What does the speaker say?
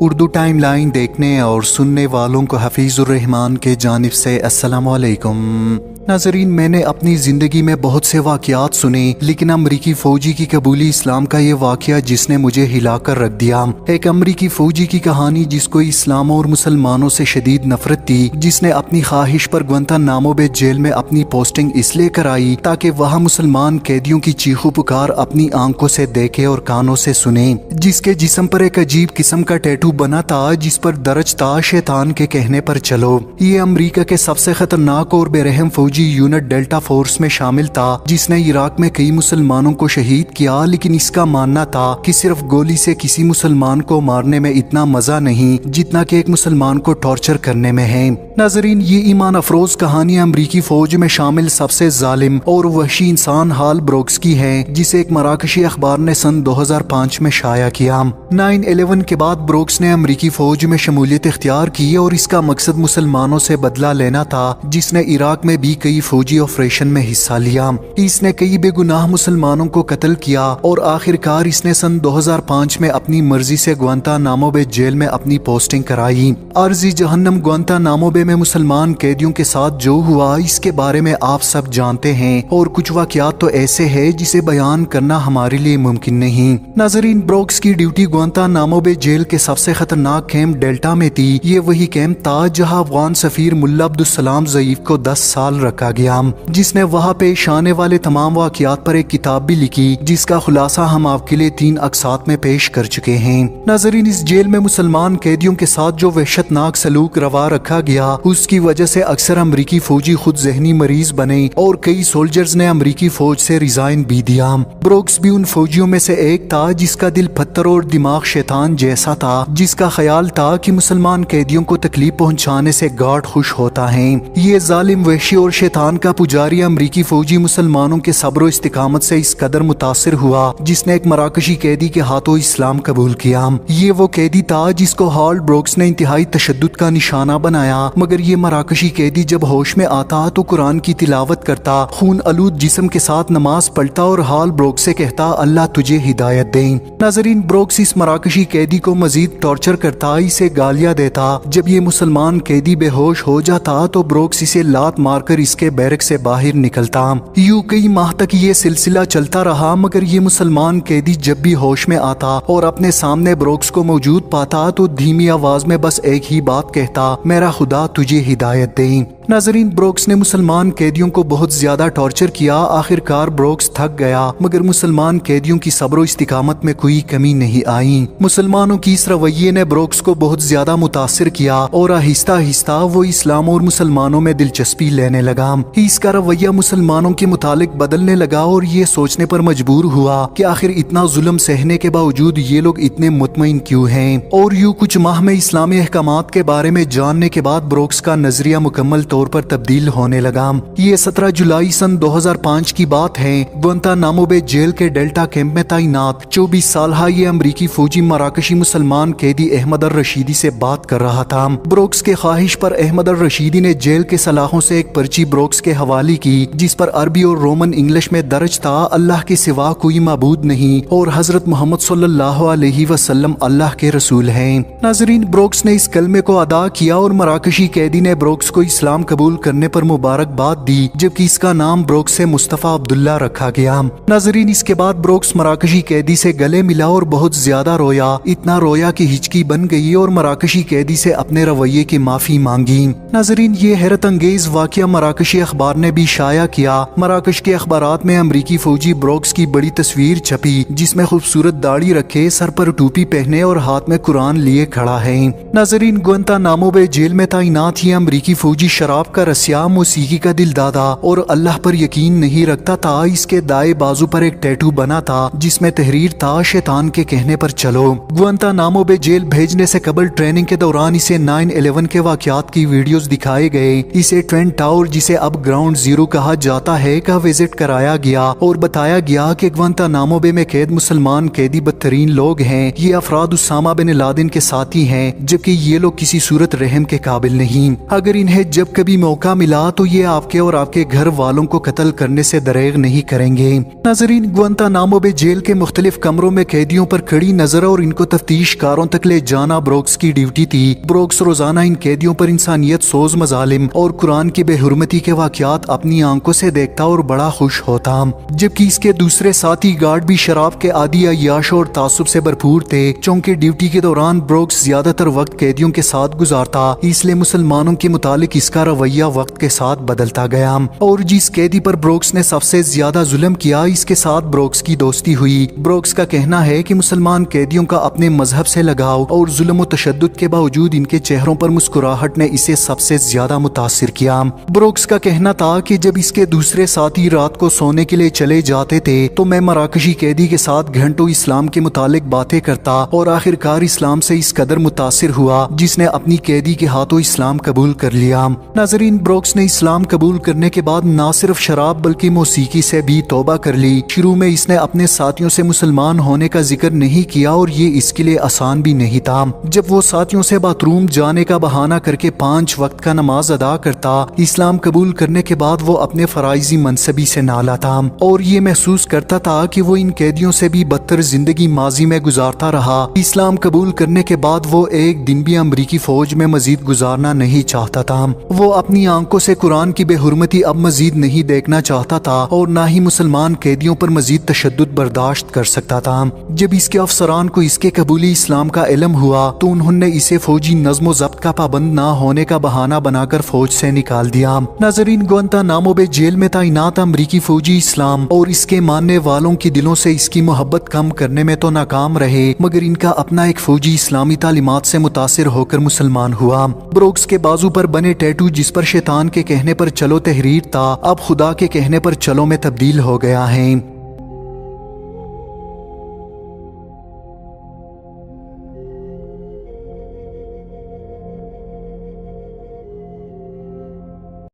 Urdu time line دیکھنے اور سننے والوں کو حفیظ الرحمان کے جانب سے السلام علیکم۔ ناظرین، میں نے اپنی زندگی میں بہت سے واقعات سنے، لیکن امریکی فوجی کی قبولی اسلام کا یہ واقعہ جس نے مجھے ہلا کر رکھ دیا۔ ایک امریکی فوجی کی کہانی جس کو اسلام اور مسلمانوں سے شدید نفرت تھی، جس نے اپنی خواہش پر گوانتانامو بے جیل میں اپنی پوسٹنگ اس لیے کرائی تاکہ وہاں مسلمان قیدیوں کی چیخو پکار اپنی آنکھوں سے دیکھے اور کانوں سے سنے، جس کے جسم پر ایک عجیب قسم کا ٹیٹو بنا تھا جس پر درج تھا شیطان کے کہنے پر چلو۔ یہ امریکہ کے سب سے خطرناک اور بے رحم فوجی یونٹ ڈیلٹا فورس میں شامل تھا، جس نے عراق میں کئی مسلمانوں کو شہید کیا، لیکن اس کا ماننا تھا کہ صرف گولی سے کسی مسلمان کو مارنے میں اتنا مزہ نہیں جتنا کہ ایک مسلمان کو ٹارچر کرنے میں ہے۔ ناظرین، یہ ایمان افروز کہانی امریکی فوج میں شامل سب سے ظالم اور وحشی انسان ہال بروکس کی ہے، جسے ایک مراکشی اخبار نے سن 2005 میں شائع کیا۔ 9/11 کے بعد بروکس نے امریکی فوج میں شمولیت اختیار کی اور اس کا مقصد مسلمانوں سے بدلہ لینا تھا، جس نے عراق میں بھی کئی فوجی آپریشن میں حصہ لیا۔ اس نے کئی بے گناہ مسلمانوں کو قتل کیا اور آخر کار اس نے سن 2005 میں اپنی مرضی سے گوانتانامو بے جیل میں اپنی پوسٹنگ کرائی۔ عارضی جہنم گوانتانامو بے میں مسلمان قیدیوں کے ساتھ جو ہوا، اس کے بارے میں آپ سب جانتے ہیں، اور کچھ واقعات تو ایسے ہیں جسے بیان کرنا ہمارے لیے ممکن نہیں۔ ناظرین، بروکس کی ڈیوٹی گوانتانامو بے جیل کے سب سے خطرناک کیمپ ڈیلٹا میں تھی۔ یہ وہی کیمپ تھا جہاں افغان سفیر ملا عبدالسلام ضعیف کو 10 سال رکھا گیا، جس نے وہاں پیش آنے والے تمام واقعات پر ایک کتاب بھی لکھی، جس کا خلاصہ ہم آپ کے لیے 3 اقساط میں پیش کر چکے ہیں۔ ناظرین، اس جیل میں مسلمان قیدیوں کے ساتھ جو وحشت ناک سلوک روا رکھا گیا، اس کی وجہ سے اکثر امریکی فوجی خود ذہنی مریض بنے اور کئی سولجرز نے امریکی فوج سے ریزائن بھی دیا۔ بروکس بھی ان فوجیوں میں سے ایک تھا جس کا دل پتھر اور دماغ شیطان جیسا تھا، جس کا خیال تھا کہ مسلمان قیدیوں کو تکلیف پہنچانے سے گاڈ خوش ہوتا ہے۔ یہ ظالم، وحشی اور شیطان کا پجاری امریکی فوجی مسلمانوں کے صبر و استقامت سے اس قدر متاثر ہوا، جس نے ایک مراکشی قیدی کے ہاتھوں اسلام قبول کیا۔ یہ وہ قیدی تھا جس کو ہال بروکس نے انتہائی تشدد کا نشانہ بنایا، مگر یہ مراکشی قیدی جب ہوش میں آتا تو قرآن کی تلاوت کرتا، خون آلود جسم کے ساتھ نماز پڑھتا اور ہال بروکس سے کہتا، اللہ تجھے ہدایت دے۔ ناظرین، بروکس اس مراکشی قیدی کو مزید ٹارچر کرتا، اسے گالیاں دیتا۔ جب یہ مسلمان قیدی بے ہوش ہو جاتا تو بروکس اسے لات مار کر اس کے بیرک سے باہر نکلتا۔ یوں کئی ماہ تک یہ سلسلہ چلتا رہا، مگر یہ مسلمان قیدی جب بھی ہوش میں آتا اور اپنے سامنے بروکس کو موجود پاتا تو دھیمی آواز میں بس ایک ہی بات کہتا، میرا خدا تجھے ہدایت دے۔ ناظرین، بروکس نے مسلمان قیدیوں کو بہت زیادہ ٹارچر کیا۔ آخر کار بروکس تھک گیا، مگر مسلمان قیدیوں کی صبر و استقامت میں کوئی کمی نہیں آئی۔ مسلمانوں کی اس رویے نے بروکس کو بہت زیادہ متاثر کیا اور آہستہ آہستہ وہ اسلام اور مسلمانوں میں دلچسپی لینے لگا۔ اس کا رویہ مسلمانوں کے متعلق بدلنے لگا اور یہ سوچنے پر مجبور ہوا کہ آخر اتنا ظلم سہنے کے باوجود یہ لوگ اتنے مطمئن کیوں ہیں۔ اور یوں کچھ ماہ میں اسلامی احکامات کے بارے میں جاننے کے بعد بروکس کا نظریہ مکمل طور پر تبدیل ہونے لگا۔ یہ 17 جولائی سن 2005 کی بات ہے۔ گوانتانامو بے جیل کے ڈیلٹا کیمپ میں تعینات 24 سالہ یہ امریکی فوجی مراکشی مسلمان قیدی احمد الرشیدی سے بات کر رہا تھا۔ بروکس کے خواہش پر احمد الرشیدی نے جیل کے سلاخوں سے ایک پرچی بروکس کے حوالے کی، جس پر عربی اور رومن انگلش میں درج تھا، اللہ کے سوا کوئی معبود نہیں اور حضرت محمد صلی اللہ علیہ وسلم اللہ کے رسول ہیں۔ ناظرین، بروکس نے اس کلمے کو ادا کیا اور مراکشی قیدی نے بروکس کو اسلام قبول کرنے پر مبارکباد دی، جبکہ اس کا نام بروکس سے مصطفیٰ عبداللہ رکھا گیا۔ ناظرین، اس کے بعد بروکس مراکشی قیدی سے گلے ملا اور بہت زیادہ رویا، اتنا رویا کہ ہچکی بن گئی اور مراکشی قیدی سے اپنے رویے کی معافی مانگی۔ ناظرین، یہ حیرت انگیز واقعہ مراکشی اخبار نے بھی شائع کیا۔ مراکش کے اخبارات میں امریکی فوجی بروکس کی بڑی تصویر چھپی، جس میں خوبصورت داڑھی رکھے، سر پر ٹوپی پہنے اور ہاتھ میں قرآن لیے کھڑا ہے۔ ناظرین، گوانتانامو بے جیل میں تعینات یہ امریکی فوجی شراب کا رسیا، موسیقی کا دل دادا اور اللہ پر یقین نہیں رکھتا تھا۔ اس کے دائیں بازو پر ایک ٹیٹو بنا تھا جس میں تحریر تھا، شیطان کے کہنے پر چلو۔ گوانتانامو بے جیل بھیجنے سے قبل ٹریننگ کے دوران اسے 9/11 کے واقعات کی ویڈیوز دکھائے گئے۔ اسے ٹوین ٹاور، جسے اب گراؤنڈ زیرو کہا جاتا ہے، کا وزٹ کرایا گیا اور بتایا گیا کہ گوانتانامو بے میں قید مسلمان قیدی بدترین لوگ ہیں۔ یہ افراد اسامہ بن لادن کے ساتھی ہیں، جبکہ یہ لوگ کسی صورت رحم کے قابل نہیں۔ اگر انہیں جب کبھی موقع ملا تو یہ آپ کے اور آپ کے گھر والوں کو قتل کرنے سے دریغ نہیں کریں گے۔ ناظرین، گوانتانامو بے جیل کے مختلف کمروں میں قیدیوں پر کڑی نظر اور ان کو تفتیش کاروں تک لے جانا بروکس کی ڈیوٹی تھی۔ بروکس روزانہ ان قیدیوں پر انسانیت سوز مظالم اور قرآن کی بے حرمتی کے واقعات اپنی آنکھوں سے دیکھتا اور بڑا خوش ہوتا، جبکہ اس کے دوسرے ساتھی گارڈ بھی شراب کے عادی، عیاش اور تعصب سے بھرپور تھے۔ چونکہ ڈیوٹی کے دوران بروکس زیادہ تر وقت قیدیوں کے ساتھ گزارتا، اس لیے مسلمانوں کے متعلق اس کا رویہ وقت کے ساتھ بدلتا گیا، اور جس قیدی پر بروکس نے سب سے زیادہ ظلم کیا، اس کے ساتھ بروکس کی دوستی ہوئی۔ بروکس کا کہنا ہے کہ مسلمان قیدیوں کا اپنے مذہب سے لگاؤ اور ظلم و تشدد کے باوجود ان کے چہروں پر مسکراہٹ نے اسے سب سے زیادہ متاثر کیا۔ بروکس کا کہنا تھا کہ جب اس کے دوسرے ساتھی رات کو سونے کے لیے چلے جاتے تھے تو میں مراکشی قیدی کے ساتھ گھنٹوں اسلام کے متعلق باتیں کرتا اور آخرکار اسلام سے اس قدر متاثر ہوا جس نے اپنی قیدی کے ہاتھوں اسلام قبول کر لیا۔ ناظرین، بروکس نے اسلام قبول کرنے کے بعد نہ صرف شراب بلکہ موسیقی سے بھی توبہ کر لی۔ شروع میں اس نے اپنے ساتھیوں سے مسلمان ہونے کا ذکر نہیں کیا اور یہ اس کے لیے آسان بھی نہیں تھا۔ جب وہ ساتھیوں سے باتھ روم جانے کا بہانہ کر کے 5 وقت کا نماز ادا کرتا، اسلام قبول کرنے کے بعد وہ اپنے فرائضی منصبی سے نالا تھا اور یہ محسوس کرتا تھا کہ وہ ان قیدیوں سے بھی بدتر زندگی ماضی میں گزارتا رہا۔ اسلام قبول کرنے کے بعد وہ ایک دن بھی امریکی فوج میں مزید گزارنا نہیں چاہتا تھا۔ وہ اپنی آنکھوں سے قرآن کی بے حرمتی اب مزید نہیں دیکھنا چاہتا تھا اور نہ ہی مسلمان قیدیوں پر مزید تشدد برداشت کر سکتا تھا۔ جب اس کے افسران کو اس کے قبولی اسلام کا علم ہوا تو انہوں نے اسے فوجی نظم و ضبط کا پابند نہ ہونے کا بہانہ بنا کر فوج سے نکال دیا۔ ناظرین، گوانتانامو بے جیل میں تعینات امریکی فوجی اسلام اور اس کے ماننے والوں کے دلوں سے اس کی محبت کم کرنے میں تو ناکام رہے، مگر ان کا اپنا ایک فوجی اسلامی تعلیمات سے متاثر ہو کر مسلمان ہوا۔ بروکس کے بازو پر بنے ٹیٹو جس پر شیطان کے کہنے پر چلو تحریر تھا، اب خدا کے کہنے پر چلو میں تبدیل ہو گیا ہے۔